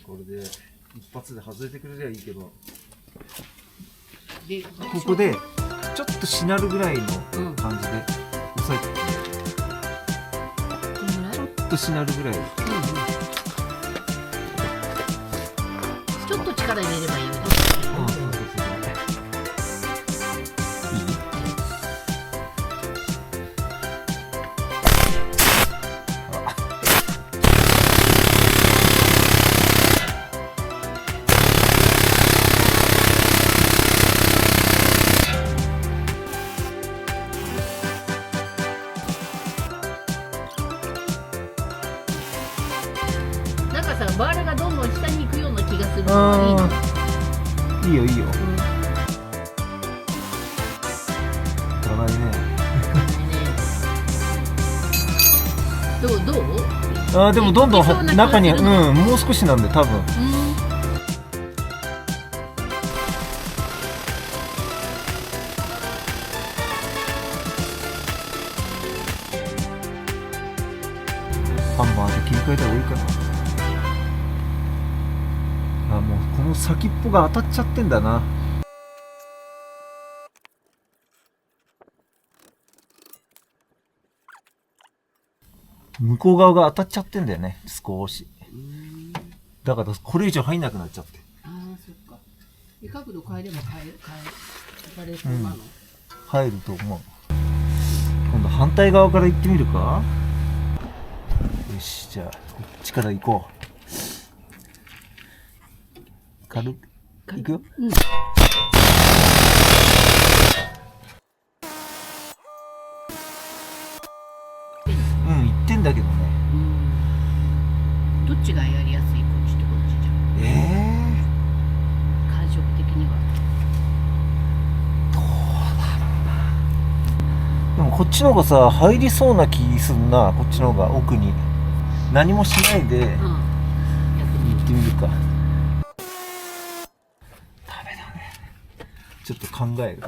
これで一発で外れてくれりゃいいけど、でここでちょっとしなるぐらいの感じで押さえて、ちょっとしなるぐらい、ちょっと力入れればいいよね。なんかさ、バールがどんどん下に行くような気がするのはいいの。いいよいいよ。だないね。どう？あーでもどんどん中に、もう少しなんで多分。ハンマーで切り替えた方がいいかな。あ、もうこの先っぽが当たっちゃってんだな。向こう側が当たっちゃってんだよね、少し。だからこれ以上入んなくなっちゃって。ああ、そっか。角度変えれば変えれそうなの。入ると思う。今度反対側から行ってみるか。よし、じゃあこっちから行こう。軽く行くよ。行ってんだけどね。どっちがやりやすい？こっちとこっちじゃん。感触的には。でもこっちの方がさ、入りそうな気すんな。こっちの方が奥に何もしないで行ってみるか。ダメだね。ちょっと考える。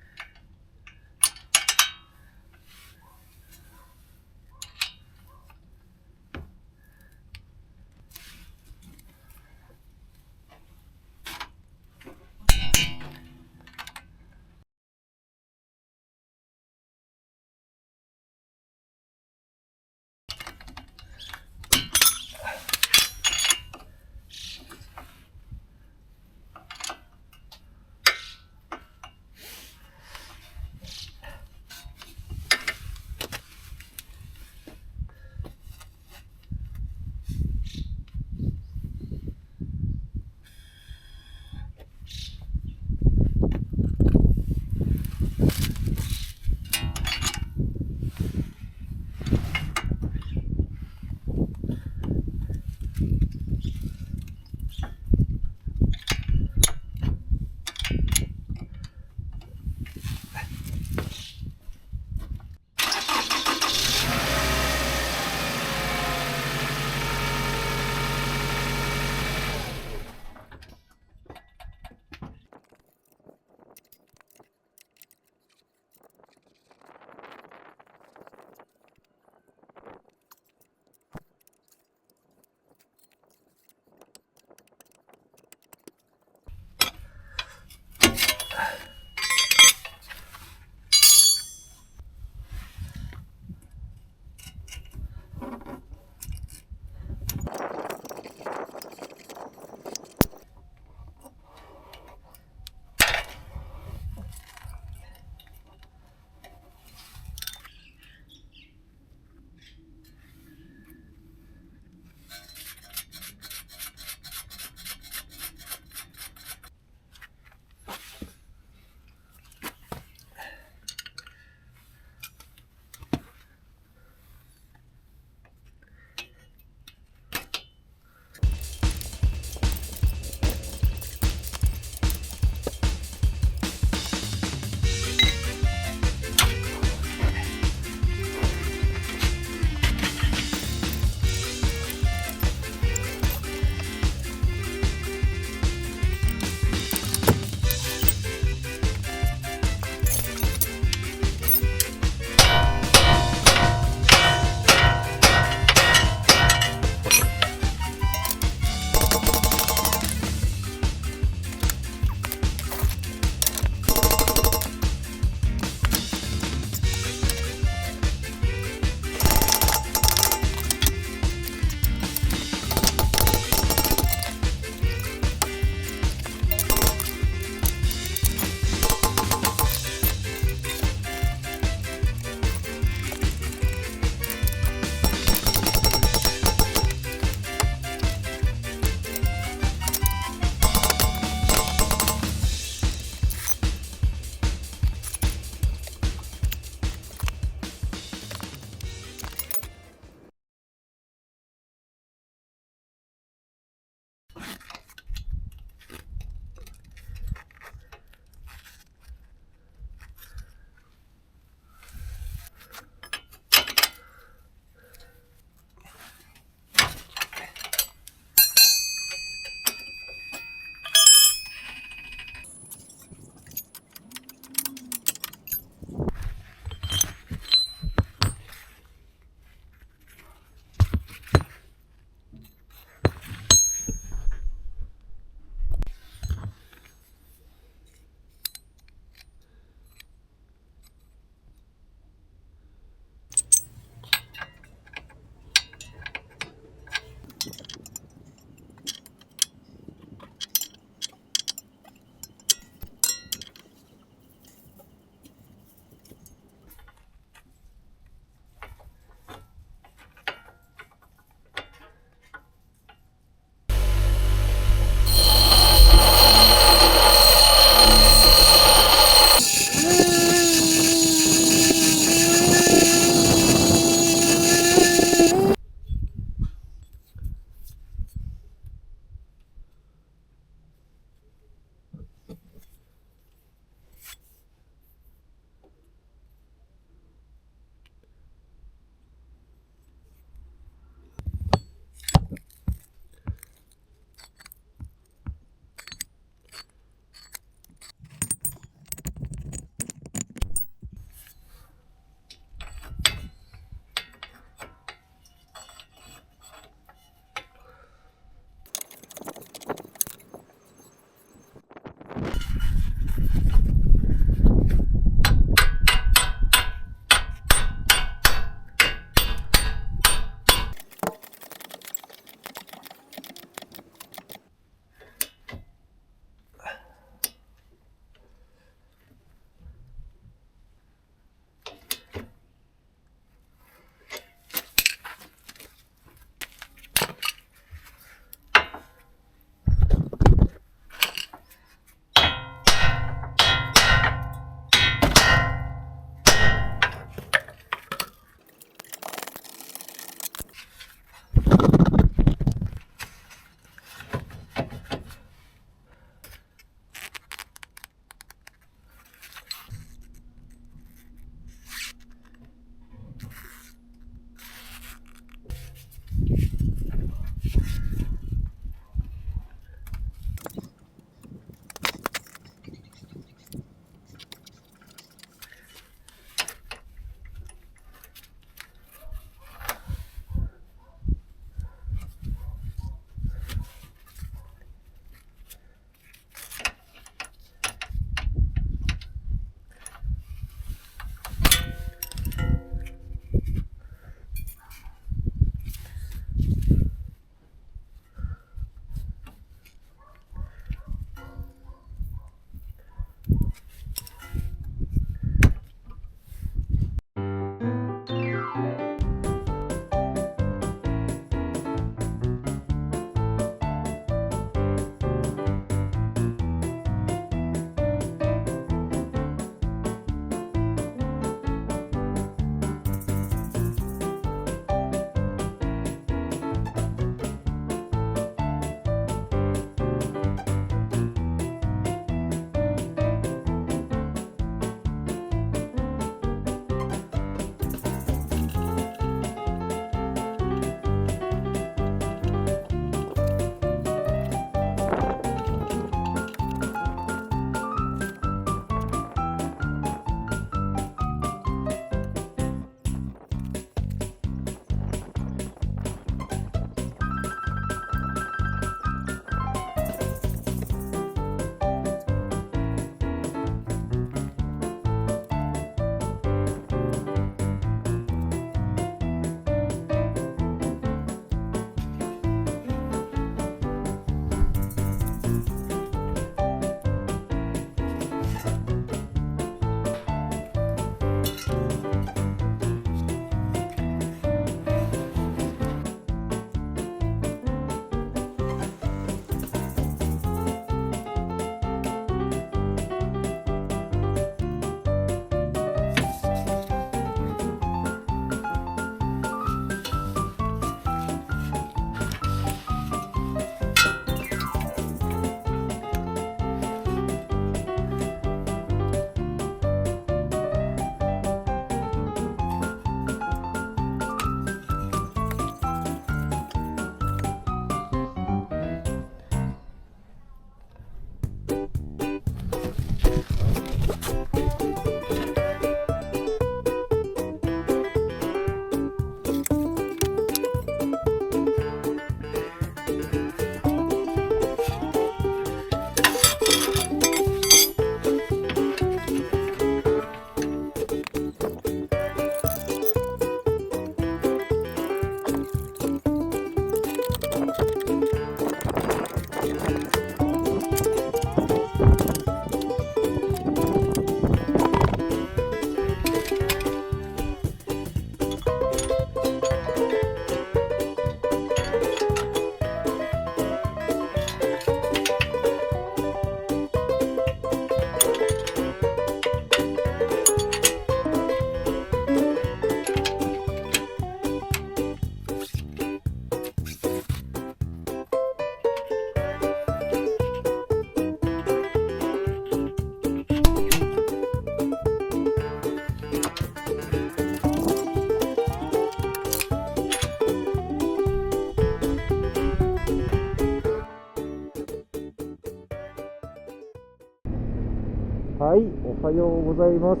はい、おはようございます。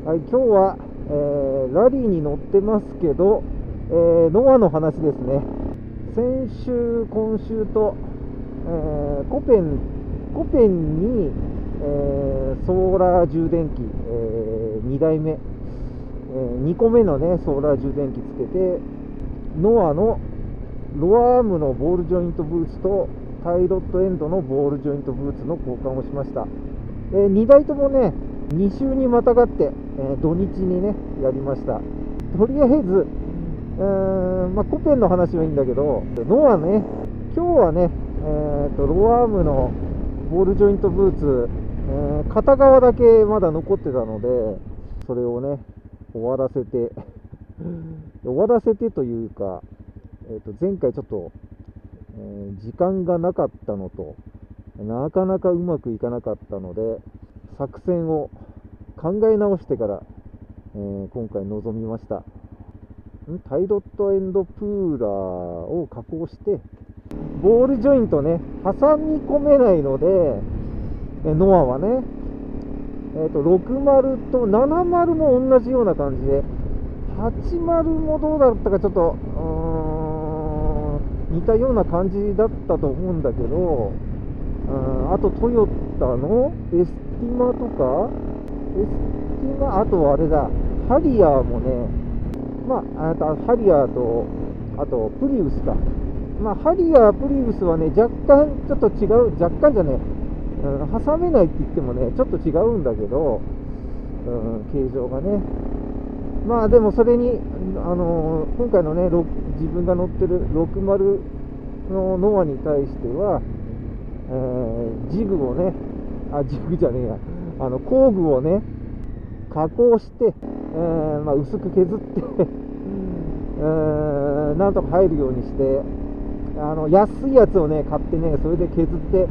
はい、今日は、ラリーに乗ってますけど、ノアの話ですね。先週、今週と、コペンに、ソーラー充電器、2台目、2個目のね、ソーラー充電器つけて、ノアのロアアームのボールジョイントブーツとタイロットエンドのボールジョイントブーツの交換をしました。2台ともね、2週にまたがって、土日にね、やりました。とりあえず、コペンの話はいいんだけど、ノアね、今日はね、ロアアームのボールジョイントブーツ、片側だけまだ残ってたので、それをね、終わらせてというか、前回ちょっと、時間がなかったのと、なかなかうまくいかなかったので、作戦を考え直してから、今回臨みました。タイロットエンドプーラーを加工して、ボールジョイントね、挟み込めないので、ノアはね、60と70も同じような感じで、80もどうだったかちょっと、似たような感じだったと思うんだけど、あとトヨタのエスティマとか、あとあれだ、ハリアーもね、ハリアーと、あとプリウスか。ハリアー、プリウスはね、若干ちょっと違う、若干じゃね、挟めないって言ってもね、ちょっと違うんだけど、形状がね。でもそれに、今回のね、自分が乗ってる60のノアに対しては、ジグをね、工具をね、加工して、薄く削ってなんとか入るようにして、安いやつをね、買ってね、それで削って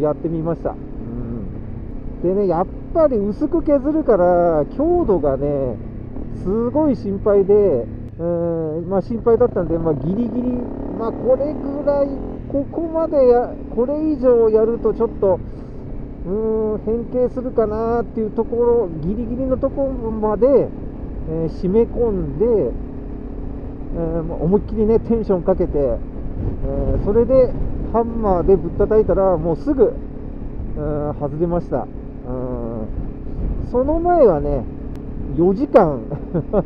やってみました。でね、やっぱり薄く削るから、強度がね、すごい心配で、心配だったんで、ギリギリ、これぐらい、ここまでこれ以上やるとちょっと、変形するかなっていうところ、ギリギリのところまで、締め込んで、思いっきりね、テンションかけて、それでハンマーでぶったたいたら、もうすぐ、外れました。その前はね、4時間そ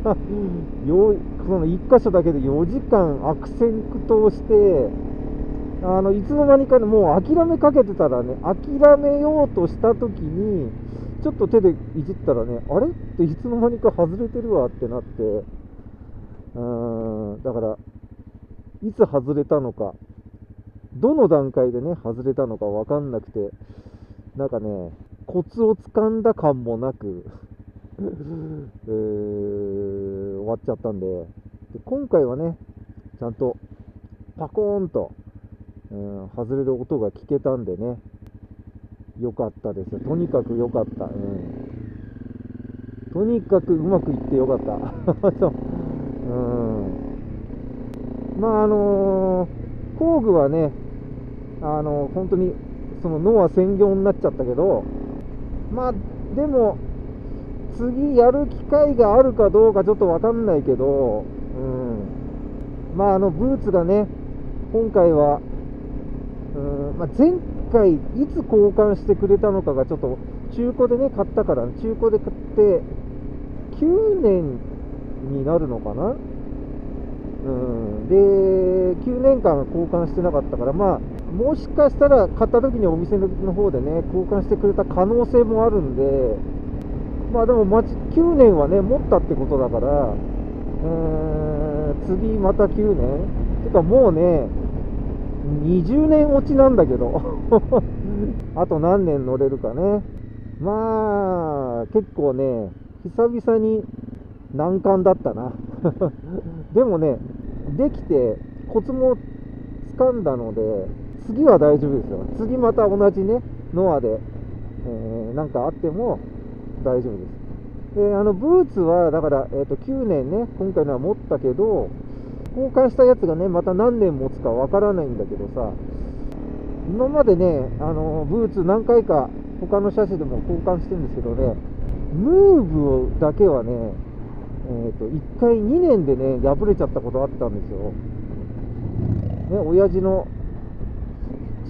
の1箇所だけで4時間悪戦苦闘して、いつの間にかね、もう諦めかけてたらね、諦めようとした時にちょっと手でいじったらね、あれっていつの間にか外れてるわってなって、だからいつ外れたのか、どの段階でね外れたのか分かんなくて、なんかね、コツをつかんだ感もなく終わっちゃったんで、今回はね、ちゃんとパコーンと、外れる音が聞けたんでね、良かったです。とにかく良かった。とにかくうまくいって良かった。工具はね、本当にそのノア専業になっちゃったけど、でも次やる機会があるかどうかちょっと分かんないけど、ブーツがね、今回は、前回いつ交換してくれたのかがちょっと中古でね買ったから、中古で買って9年になるのかな。で9年間交換してなかったから、もしかしたら買った時にお店の方でね交換してくれた可能性もあるんで、でも9年はね持ったってことだから、次また9年てかもうね20年落ちなんだけどあと何年乗れるかね。結構ね久々に難関だったなでもね、できてコツも掴んだので、次は大丈夫ですよ。次また同じねノアで、なんかあっても大丈夫です。でブーツはだから、9年ね今回のは持ったけど、交換したやつがねまた何年持つかわからないんだけどさ、今までねブーツ何回か他の車種でも交換してるんですけどね、ムーブだけはね、1回2年でね破れちゃったことあったんですよ。ね、親父の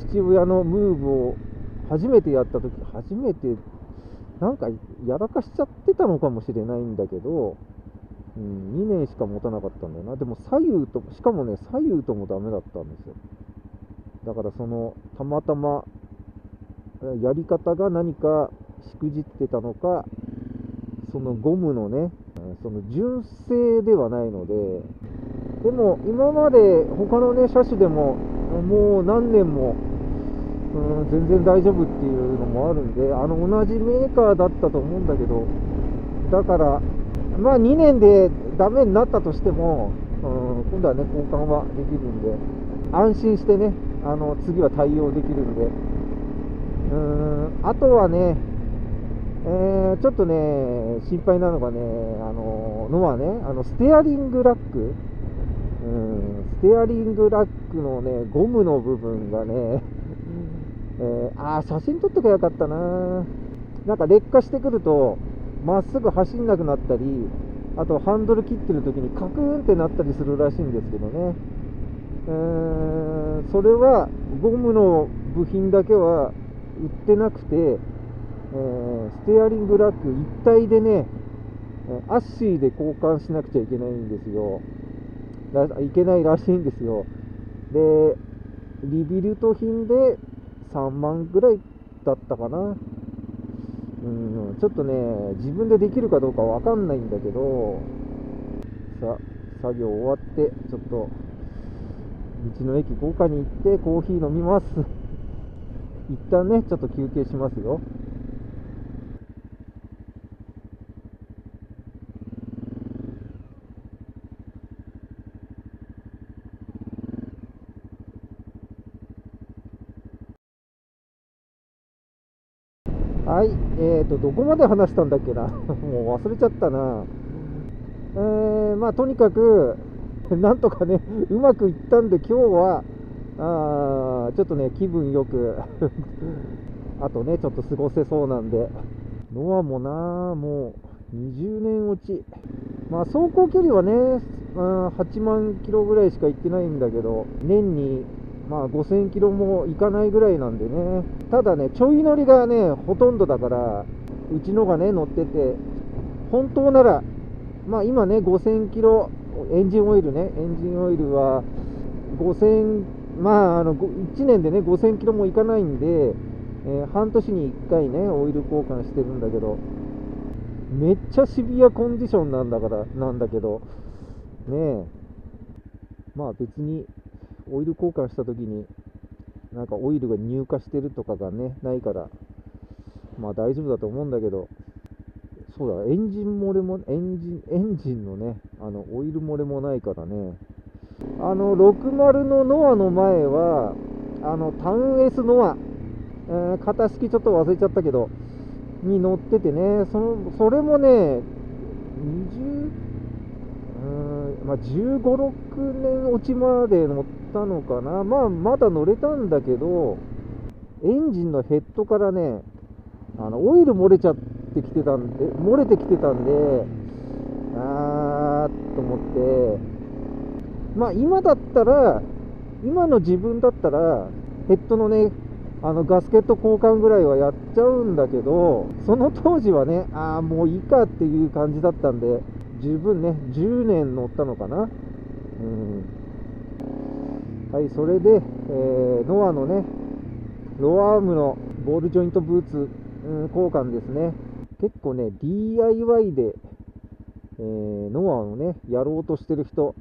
父親のムーブを初めてやった時、初めてなんかやらかしちゃってたのかもしれないんだけど、2年しか持たなかったんだよな。でも左右と、しかもね左右ともダメだったんですよ。だからたまたまやり方が何かしくじってたのか、そのゴムのね、純正ではないので。でも今まで他のね車種でももう何年も全然大丈夫っていうのもあるんで、同じメーカーだったと思うんだけど、だからまあ2年でダメになったとしても、今度はね交換はできるんで、安心してね次は対応できるんで、あとはね、ちょっとね心配なのがね、のはねステアリングラック、ステアリングラックのねゴムの部分がね、写真撮っときゃよかったな。なんか劣化してくるとまっすぐ走んなくなったり、あとハンドル切ってる時にカクーンってなったりするらしいんですけどね、それはゴムの部品だけは売ってなくて、ステアリングラック一体でねアッシーで交換しなくちゃいけないんですよ。いけないらしいんですよ。でリビルト品で3万ぐらいだったかな。ちょっとね自分でできるかどうかわかんないんだけど、さあ作業終わってちょっと道の駅豪華に行ってコーヒー飲みます。一旦ねちょっと休憩しますよ。はい、どこまで話したんだっけな。もう忘れちゃったな。まあとにかくなんとかねうまくいったんで、今日はちょっとね気分よくあとねちょっと過ごせそうなんで。ノアもな、もう20年落ち、まあ走行距離はね8万キロぐらいしか行ってないんだけど、年にまあ5000キロも行かないぐらいなんでね。ただねちょい乗りがねほとんどだから、うちのがね乗ってて、本当ならまあ今ね5000キロ、エンジンオイルは5000、まあ1年でね5000キロもいかないんで、半年に1回ねオイル交換してるんだけど、めっちゃシビアコンディションなんだけどね。まあ別にオイル交換した時になんかオイルが乳化してるとかがねないから、まあ大丈夫だと思うんだけど、そうだ、エンジン漏れもエンジンのねオイル漏れもないからね。60のノアの前はタウン S ノア、型式ちょっと忘れちゃったけどに乗っててね、それもね15、6年落ちまで乗ったのかな。まあまだ乗れたんだけど、エンジンのヘッドからねオイル漏れてきてたんで、と思って、まあ今の自分だったらヘッドのねガスケット交換ぐらいはやっちゃうんだけど、その当時はねもういいかっていう感じだったんで、十分ね10年乗ったのかな。はい、それで、ノアのねロアアームのボールジョイントブーツ、交換ですね。結構ね DIY で、ノアをねやろうとしてる人、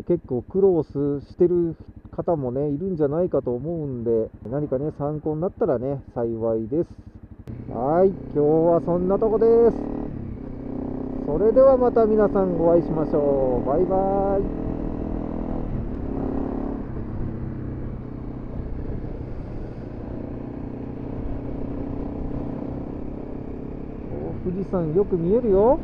結構苦労してる方もねいるんじゃないかと思うんで、何かね参考になったらね幸いです。はい、今日はそんなとこです。それではまた皆さんお会いしましょう。バイバイ。富士山よく見えるよ。